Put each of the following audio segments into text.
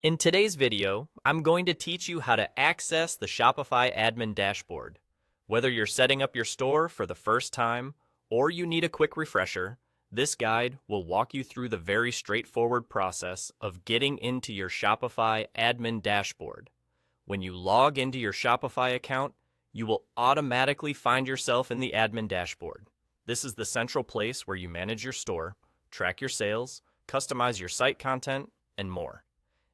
In today's video, I'm going to teach you how to access the Shopify Admin Dashboard. Whether you're setting up your store for the first time or you need a quick refresher, this guide will walk you through the very straightforward process of getting into your Shopify Admin Dashboard. When you log into your Shopify account, you will automatically find yourself in the Admin Dashboard. This is the central place where you manage your store, track your sales, customize your site content, and more.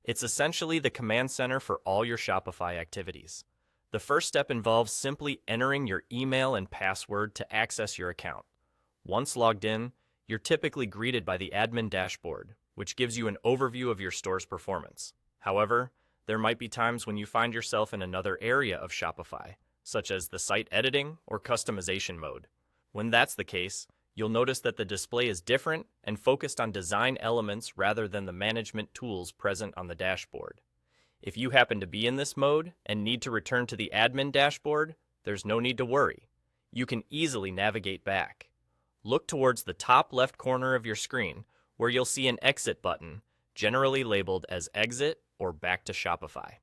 It's essentially the command center for all your Shopify activities. The first step involves simply entering your email and password to access your account. Once logged in, you're typically greeted by the admin dashboard, which gives you an overview of your store's performance. However, there might be times when you find yourself in another area of Shopify, such as the site editing or customization mode. When that's the case, you'll notice that the display is different and focused on design elements rather than the management tools present on the dashboard. If you happen to be in this mode and need to return to the admin dashboard, there's no need to worry. You can easily navigate back. Look towards the top left corner of your screen where you'll see an exit button, generally labeled as Exit or Back to Shopify.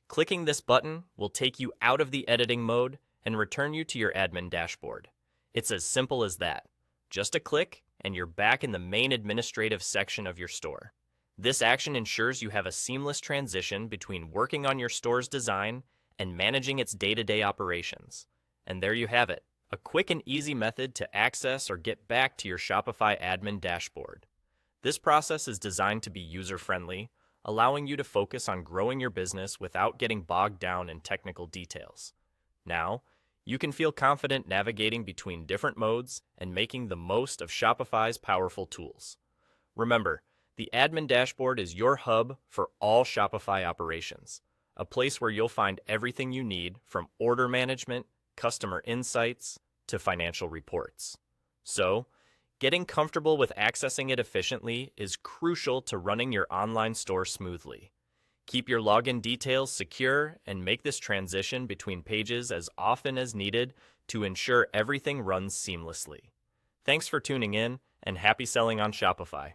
Clicking this button will take you out of the editing mode and return you to your admin dashboard. It's as simple as that. Just a click, and you're back in the main administrative section of your store. This action ensures you have a seamless transition between working on your store's design and managing its day-to-day operations. And there you have it, a quick and easy method to access or get back to your Shopify admin dashboard. This process is designed to be user-friendly, allowing you to focus on growing your business without getting bogged down in technical details. Now, you can feel confident navigating between different modes and making the most of Shopify's powerful tools. Remember, the admin dashboard is your hub for all Shopify operations, a place where you'll find everything you need from order management, customer insights, to financial reports. So, getting comfortable with accessing it efficiently is crucial to running your online store smoothly. Keep your login details secure and make this transition between pages as often as needed to ensure everything runs seamlessly. Thanks for tuning in, and happy selling on Shopify.